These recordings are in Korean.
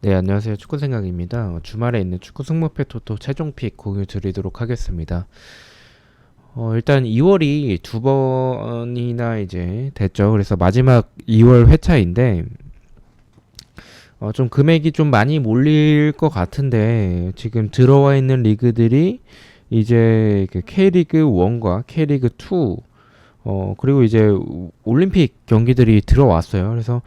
네, 안녕하세요. 축구생각입니다. 주말에 있는 축구 승무패 토토 최종 픽 공유 드리도록 하겠습니다. 일단 2월이 두 번이나 이제 됐죠. 그래서 마지막 2월 회차인데, 좀 금액이 좀 많이 몰릴 것 같은데, 지금 들어와 있는 리그들이 이제 그 K리그 1과 K리그 2, 그리고 이제 올림픽 경기들이 들어왔어요. 그래서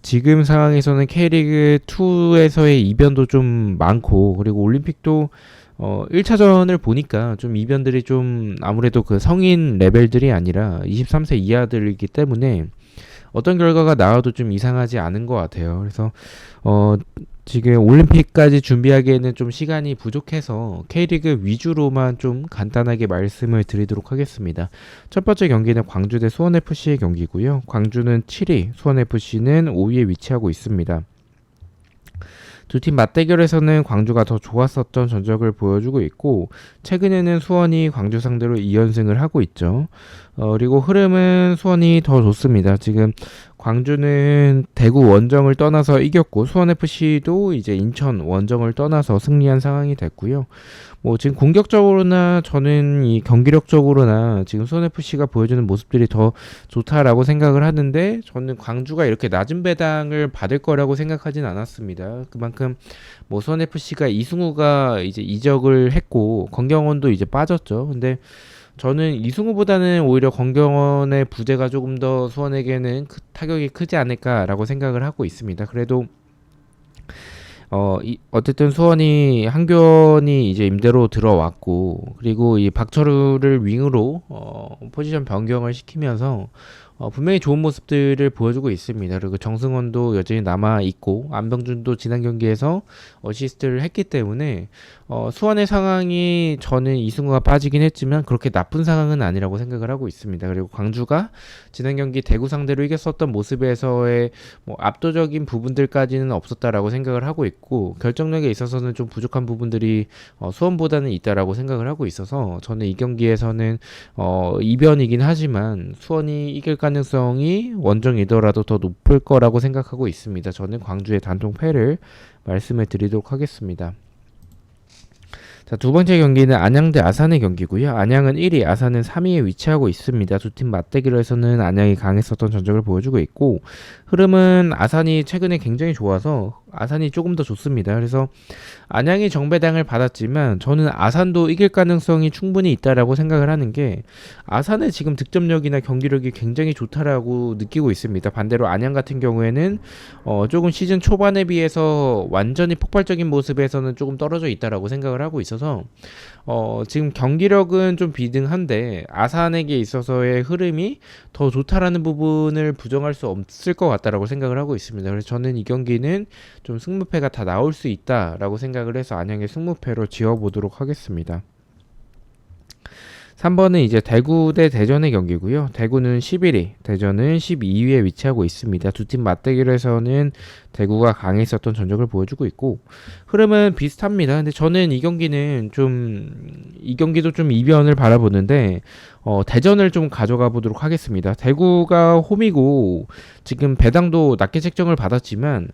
지금 상황에서는 K리그 2에서의 이변도 좀 많고, 그리고 올림픽도 1차전을 보니까 좀 이변들이 좀 아무래도 그 성인 레벨들이 아니라 23세 이하들이기 때문에 어떤 결과가 나와도 좀 이상하지 않은 것 같아요. 그래서 어, 지금 올림픽까지 준비하기에는 좀 시간이 부족해서 K리그 위주로만 좀 간단하게 말씀을 드리도록 하겠습니다. 첫 번째 경기는 광주 대 수원FC의 경기고요. 광주는 7위, 수원FC는 5위에 위치하고 있습니다. 두 팀 맞대결에서는 광주가 더 좋았었던 전적을 보여주고 있고, 최근에는 수원이 광주 상대로 2연승을 하고 있죠. 그리고 흐름은 수원이 더 좋습니다. 지금 광주는 대구 원정을 떠나서 이겼고, 수원FC도 이제 인천 원정을 떠나서 승리한 상황이 됐고요. 뭐 지금 공격적으로나 저는 이 경기력적으로나 지금 수원FC가 보여주는 모습들이 더 좋다라고 생각을 하는데, 저는 광주가 이렇게 낮은 배당을 받을 거라고 생각하진 않았습니다. 그만큼 뭐 수원FC가 이승우가 이제 이적을 했고 권경원도 이제 빠졌죠. 근데 저는 이승우보다는 오히려 권경원의 부재가 조금 더 수원에게는 타격이 크지 않을까라고 생각을 하고 있습니다. 그래도 어쨌든 수원이 한교원이 이제 임대로 들어왔고, 그리고 이 박철우를 윙으로 포지션 변경을 시키면서 분명히 좋은 모습들을 보여주고 있습니다. 그리고 정승원도 여전히 남아 있고, 안병준도 지난 경기에서 어시스트를 했기 때문에 수원의 상황이 저는 이승우가 빠지긴 했지만 그렇게 나쁜 상황은 아니라고 생각을 하고 있습니다. 그리고 광주가 지난 경기 대구 상대로 이겼었던 모습에서의 뭐 압도적인 부분들까지는 없었다라고 생각을 하고 있고, 결정력에 있어서는 좀 부족한 부분들이 수원보다는 있다라고 생각을 하고 있어서 저는 이 경기에서는 이변이긴 하지만 수원이 이길 가능성이 원정이더라도 더 높을 거라고 생각하고 있습니다. 저는 광주의 단통 패를 말씀을 드리도록 하겠습니다. 자, 두 번째 경기는 안양 대 아산의 경기고요. 안양은 1위, 아산은 3위에 위치하고 있습니다. 두 팀 맞대결에서는 안양이 강했었던 전적을 보여주고 있고, 흐름은 아산이 최근에 굉장히 좋아서 아산이 조금 더 좋습니다. 그래서 안양이 정배당을 받았지만 저는 아산도 이길 가능성이 충분히 있다라고 생각을 하는 게, 아산의 지금 득점력이나 경기력이 굉장히 좋다라고 느끼고 있습니다. 반대로 안양 같은 경우에는 조금 시즌 초반에 비해서 완전히 폭발적인 모습에서는 조금 떨어져 있다라고 생각을 하고 있어서 지금 경기력은 좀 비등한데 아산에게 있어서의 흐름이 더 좋다라는 부분을 부정할 수 없을 것 같다라고 생각을 하고 있습니다. 그래서 저는 이 경기는 좀 승무패가 다 나올 수 있다라고 생각을 해서 안양의 승무패로 지어보도록 하겠습니다. 3번은 이제 대구 대 대전의 경기고요. 대구는 11위, 대전은 12위에 위치하고 있습니다. 두 팀 맞대결에서는 대구가 강했었던 전적을 보여주고 있고, 흐름은 비슷합니다. 근데 저는 이 경기도 좀 이변을 바라보는데, 대전을 좀 가져가 보도록 하겠습니다. 대구가 홈이고 지금 배당도 낮게 책정을 받았지만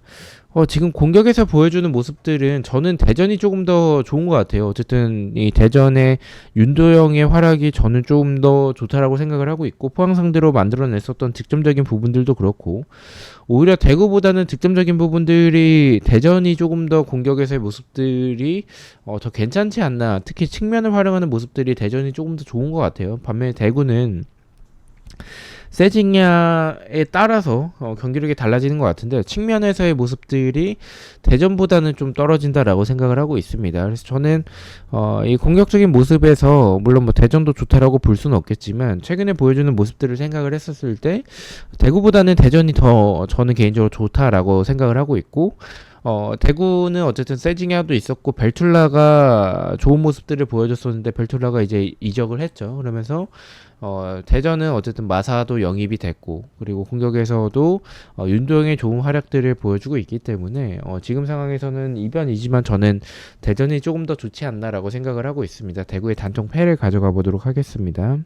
지금 공격에서 보여주는 모습들은 저는 대전이 조금 더 좋은 것 같아요. 어쨌든 이 대전의 윤도영의 활약이 저는 조금 더 좋다라고 생각을 하고 있고, 포항 상대로 만들어냈었던 득점적인 부분들도 그렇고, 오히려 대구보다는 득점적인 부분들이 대전이 조금 더 공격에서의 모습들이 더 괜찮지 않나. 특히 측면을 활용하는 모습들이 대전이 조금 더 좋은 것 같아요. 반면에 대구는 세징야에 따라서 경기력이 달라지는 것 같은데, 측면에서의 모습들이 대전보다는 좀 떨어진다라고 생각을 하고 있습니다. 그래서 저는 이 공격적인 모습에서 물론 뭐 대전도 좋다라고 볼 수는 없겠지만 최근에 보여주는 모습들을 생각을 했었을 때 대구보다는 대전이 더 저는 개인적으로 좋다라고 생각을 하고 있고, 대구는 어쨌든 세징야도 있었고 벨툴라가 좋은 모습들을 보여줬었는데 벨툴라가 이제 이적을 했죠. 그러면서 대전은 어쨌든 마사도 영입이 됐고, 그리고 공격에서도 윤도영의 좋은 활약들을 보여주고 있기 때문에 지금 상황에서는 이변이지만 저는 대전이 조금 더 좋지 않나라고 생각을 하고 있습니다. 대구의 단통 패를 가져가 보도록 하겠습니다.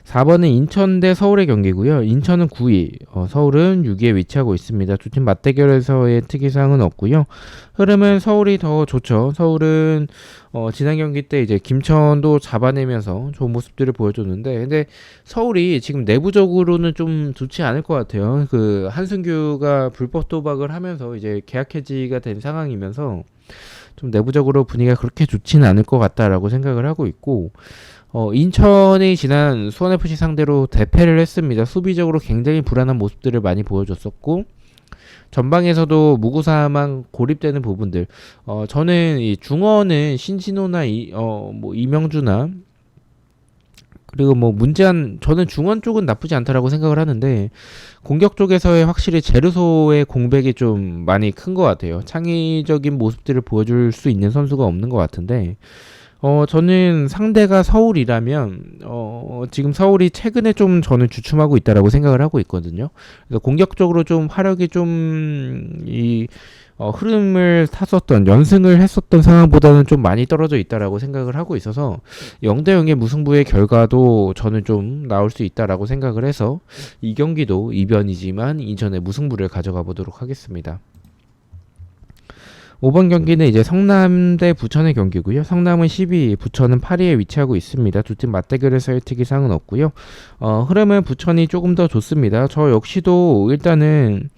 4번은 인천 대 서울의 경기고요. 인천은 9위, 서울은 6위에 위치하고 있습니다. 두 팀 맞대결에서의 특이사항은 없고요. 흐름은 서울이 더 좋죠. 서울은 지난 경기 때 이제 김천도 잡아내면서 좋은 모습들을 보여줬는데, 근데 서울이 지금 내부적으로는 좀 좋지 않을 것 같아요. 그 한승규가 불법 도박을 하면서 이제 계약 해지가 된 상황이면서 좀 내부적으로 분위기가 그렇게 좋지는 않을 것 같다라고 생각을 하고 있고, 인천이 지난 수원FC 상대로 대패를 했습니다. 수비적으로 굉장히 불안한 모습들을 많이 보여줬었고, 전방에서도 무구사만 고립되는 부분들. 저는 이 중원은 신진호나 뭐 이명주나, 그리고 뭐 문제한, 저는 중원 쪽은 나쁘지 않다라고 생각을 하는데, 공격 쪽에서의 확실히 제르소의 공백이 좀 많이 큰 것 같아요. 창의적인 모습들을 보여줄 수 있는 선수가 없는 것 같은데, 저는 상대가 서울이라면, 지금 서울이 최근에 좀 저는 주춤하고 있다라고 생각을 하고 있거든요. 그래서 공격적으로 좀 화력이 흐름을 탔었던, 연승을 했었던 상황보다는 좀 많이 떨어져 있다라고 생각을 하고 있어서, 0대 0의 무승부의 결과도 저는 좀 나올 수 있다라고 생각을 해서, 이 경기도 이변이지만 인천의 무승부를 가져가 보도록 하겠습니다. 5번 경기는 이제 성남 대 부천의 경기고요. 성남은 12위, 부천은 8위에 위치하고 있습니다. 두 팀 맞대결에서의 특이사항은 없고요. 흐름은 부천이 조금 더 좋습니다. 저 역시도 일단은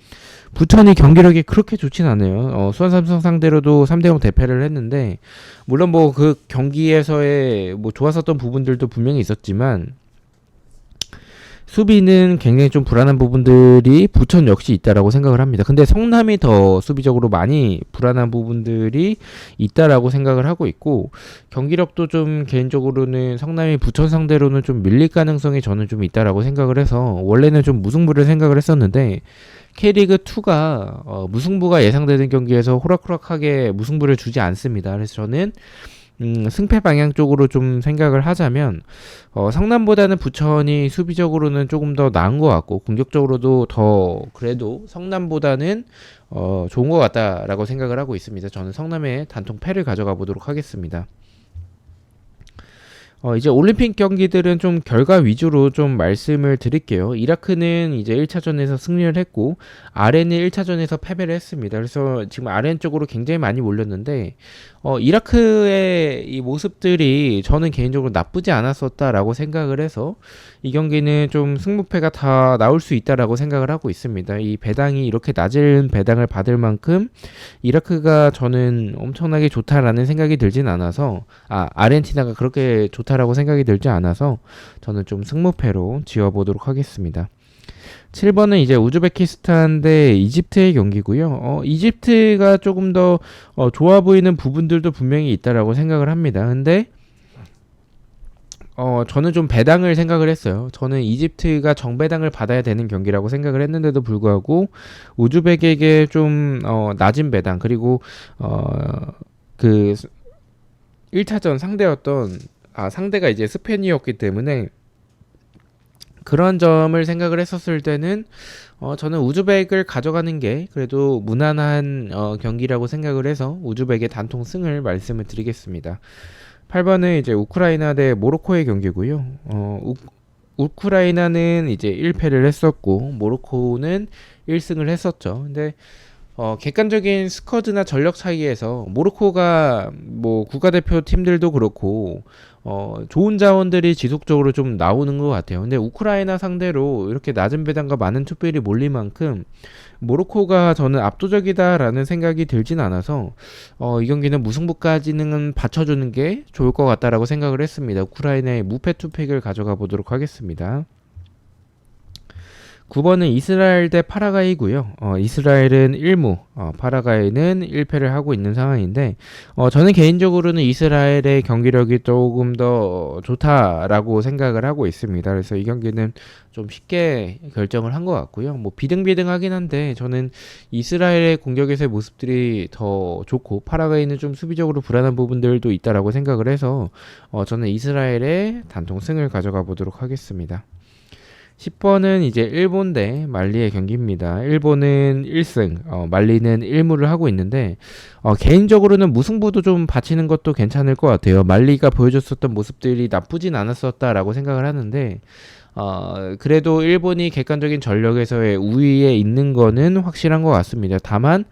부천이 경기력이 그렇게 좋진 않아요. 수원 삼성 상대로도 3대0 대패를 했는데, 물론 뭐 그 경기에서의 뭐 좋았었던 부분들도 분명히 있었지만, 수비는 굉장히 좀 불안한 부분들이 부천 역시 있다라고 생각을 합니다. 근데 성남이 더 수비적으로 많이 불안한 부분들이 있다라고 생각을 하고 있고, 경기력도 좀 개인적으로는 성남이 부천 상대로는 좀 밀릴 가능성이 저는 좀 있다라고 생각을 해서, 원래는 좀 무승부를 생각을 했었는데, K리그2가 무승부가 예상되는 경기에서 호락호락하게 무승부를 주지 않습니다. 그래서 저는 승패 방향 쪽으로 좀 생각을 하자면, 성남보다는 부천이 수비적으로는 조금 더 나은 것 같고, 공격적으로도 더 그래도 성남보다는 좋은 것 같다라고 생각을 하고 있습니다. 저는 성남의 단통 패를 가져가 보도록 하겠습니다. 이제 올림픽 경기들은 좀 결과 위주로 좀 말씀을 드릴게요. 이라크는 이제 1차전에서 승리를 했고, 아렌은 1차전에서 패배를 했습니다. 그래서 지금 아렌 쪽으로 굉장히 많이 몰렸는데, 이라크의 이 모습들이 저는 개인적으로 나쁘지 않았었다라고 생각을 해서, 이 경기는 좀 승부패가 다 나올 수 있다라고 생각을 하고 있습니다. 이 배당이 이렇게 낮은 배당을 받을 만큼 이라크가 저는 엄청나게 좋다라는 생각이 들진 않아서, 아르헨티나가 그렇게 좋다라고 생각이 들지 않아서 저는 좀 승무패로 지어보도록 하겠습니다. 7번은 이제 우즈베키스탄 대 이집트의 경기고요. 이집트가 조금 더 좋아 보이는 부분들도 분명히 있다라고 생각을 합니다. 근데 저는 좀 배당을 생각을 했어요. 저는 이집트가 정배당을 받아야 되는 경기라고 생각을 했는데도 불구하고 우즈벡에게 좀 낮은 배당, 그리고 그 1차전 상대가 이제 스페인이었기 때문에 그런 점을 생각을 했었을 때는 저는 우즈벡을 가져가는 게 그래도 무난한 경기라고 생각을 해서 우즈벡의 단통 승을 말씀을 드리겠습니다. 8번은 이제 우크라이나 대 모로코의 경기고요. 우크라이나는 이제 1패를 했었고 모로코는 1승을 했었죠. 근데 객관적인 스쿼드나 전력 차이에서 모로코가 뭐 국가대표 팀들도 그렇고 좋은 자원들이 지속적으로 좀 나오는 것 같아요. 근데 우크라이나 상대로 이렇게 낮은 배당과 많은 투표율이 몰릴 만큼 모로코가 저는 압도적이다라는 생각이 들진 않아서 이 경기는 무승부까지는 받쳐주는 게 좋을 것 같다라고 생각을 했습니다. 우크라이나의 무패 투팩을 가져가 보도록 하겠습니다. 9번은 이스라엘 대 파라과이고요. 이스라엘은 1무, 파라과이는 1패를 하고 있는 상황인데 저는 개인적으로는 이스라엘의 경기력이 조금 더 좋다라고 생각을 하고 있습니다. 그래서 이 경기는 좀 쉽게 결정을 한 것 같고요. 뭐 비등비등하긴 한데 저는 이스라엘의 공격에서의 모습들이 더 좋고 파라과이는 좀 수비적으로 불안한 부분들도 있다라고 생각을 해서 저는 이스라엘의 단통 승을 가져가 보도록 하겠습니다. 10번은 이제 일본 대 말리의 경기입니다. 일본은 1승, 말리는 1무를 하고 있는데, 개인적으로는 무승부도 좀 바치는 것도 괜찮을 것 같아요. 말리가 보여줬었던 모습들이 나쁘진 않았었다라고 생각을 하는데, 그래도 일본이 객관적인 전력에서의 우위에 있는 거는 확실한 것 같습니다. 다만,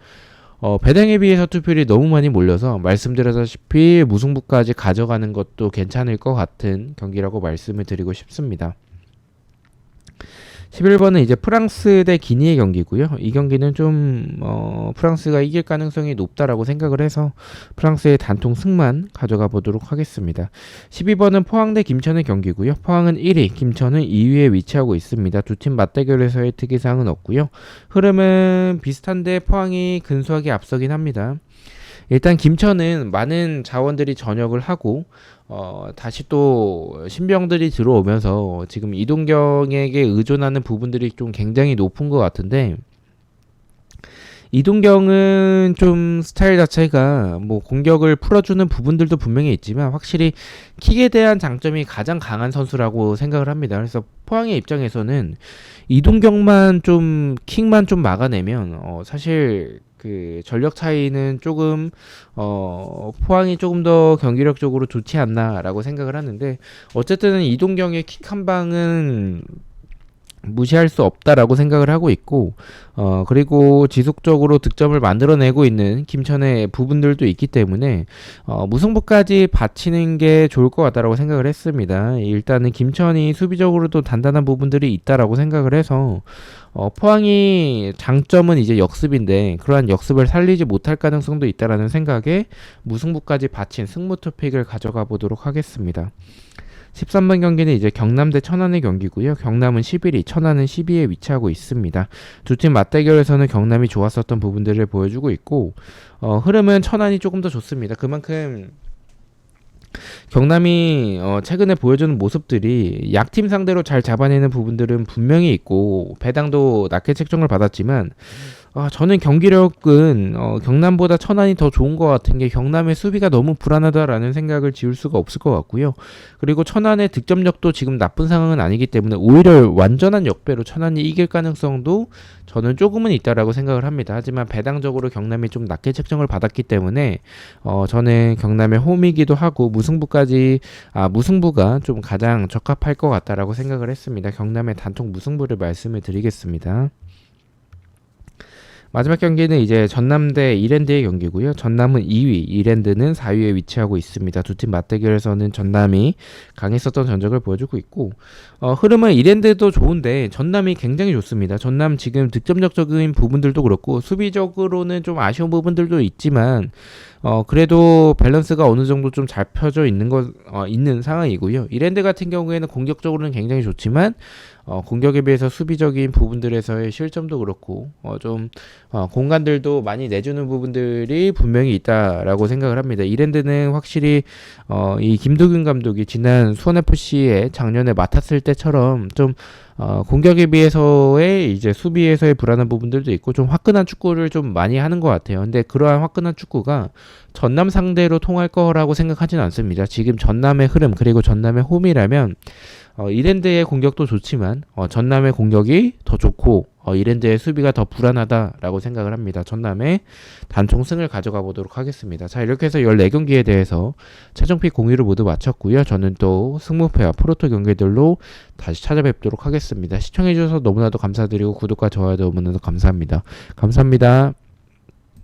배당에 비해서 투표율이 너무 많이 몰려서 말씀드렸다시피 무승부까지 가져가는 것도 괜찮을 것 같은 경기라고 말씀을 드리고 싶습니다. 11번은 이제 프랑스 대 기니의 경기고요. 이 경기는 좀 프랑스가 이길 가능성이 높다라고 생각을 해서 프랑스의 단통 승만 가져가 보도록 하겠습니다. 12번은 포항 대 김천의 경기고요. 포항은 1위, 김천은 2위에 위치하고 있습니다. 두 팀 맞대결에서의 특이사항은 없고요. 흐름은 비슷한데 포항이 근소하게 앞서긴 합니다. 일단 김천은 많은 자원들이 전역을 하고 다시 또 신병들이 들어오면서 지금 이동경에게 의존하는 부분들이 좀 굉장히 높은 것 같은데, 이동경은 좀 스타일 자체가 뭐 공격을 풀어주는 부분들도 분명히 있지만 확실히 킥에 대한 장점이 가장 강한 선수라고 생각을 합니다. 그래서 포항의 입장에서는 이동경만 좀 킥만 좀 막아내면 사실 그 전력 차이는 조금 포항이 조금 더 경기력적으로 좋지 않나라고 생각을 하는데, 어쨌든 이동경의 킥 한 방은 무시할 수 없다라고 생각을 하고 있고, 그리고 지속적으로 득점을 만들어내고 있는 김천의 부분들도 있기 때문에 무승부까지 바치는 게 좋을 것 같다라고 생각을 했습니다. 일단은 김천이 수비적으로도 단단한 부분들이 있다라고 생각을 해서 포항이 장점은 이제 역습인데 그러한 역습을 살리지 못할 가능성도 있다라는 생각에 무승부까지 바친 승무투 픽을 가져가 보도록 하겠습니다. 13번 경기는 이제 경남 대 천안의 경기고요. 경남은 11위, 천안은 12위에 위치하고 있습니다. 두 팀 맞대결에서는 경남이 좋았었던 부분들을 보여주고 있고, 흐름은 천안이 조금 더 좋습니다. 그만큼 경남이 최근에 보여주는 모습들이 약팀 상대로 잘 잡아내는 부분들은 분명히 있고 배당도 낮게 책정을 받았지만, 저는 경기력은 경남보다 천안이 더 좋은 것 같은 게, 경남의 수비가 너무 불안하다라는 생각을 지울 수가 없을 것 같고요. 그리고 천안의 득점력도 지금 나쁜 상황은 아니기 때문에 오히려 완전한 역배로 천안이 이길 가능성도 저는 조금은 있다라고 생각을 합니다. 하지만 배당적으로 경남이 좀 낮게 책정을 받았기 때문에 저는 경남의 홈이기도 하고 무승부가 좀 가장 적합할 것 같다라고 생각을 했습니다. 경남의 단통 무승부를 말씀을 드리겠습니다. 마지막 경기는 이제 전남 대 이랜드의 경기고요. 전남은 2위, 이랜드는 4위에 위치하고 있습니다. 두 팀 맞대결에서는 전남이 강했었던 전적을 보여주고 있고, 흐름은 이랜드도 좋은데 전남이 굉장히 좋습니다. 전남 지금 득점력적인 부분들도 그렇고 수비적으로는 좀 아쉬운 부분들도 있지만 그래도 밸런스가 어느 정도 좀 잘 펴져 있는 상황이고요. 이랜드 같은 경우에는 공격적으로는 굉장히 좋지만 공격에 비해서 수비적인 부분들에서의 실점도 그렇고 공간들도 많이 내주는 부분들이 분명히 있다라고 생각을 합니다. 이랜드는 확실히 이 김도균 감독이 지난 수원FC에 작년에 맡았을 때처럼 좀 공격에 비해서의 이제 수비에서의 불안한 부분들도 있고 좀 화끈한 축구를 좀 많이 하는 것 같아요. 근데 그러한 화끈한 축구가 전남 상대로 통할 거라고 생각하지는 않습니다. 지금 전남의 흐름 그리고 전남의 홈이라면 이랜드의 공격도 좋지만 전남의 공격이 더 좋고 이랜드의 수비가 더 불안하다라고 생각을 합니다. 전남의 단총 승을 가져가 보도록 하겠습니다. 자, 이렇게 해서 14경기에 대해서 최종픽 공유를 모두 마쳤고요. 저는 또 승무패와 프로토 경기들로 다시 찾아뵙도록 하겠습니다. 시청해주셔서 너무나도 감사드리고 구독과 좋아요 너무나도 감사합니다. 감사합니다.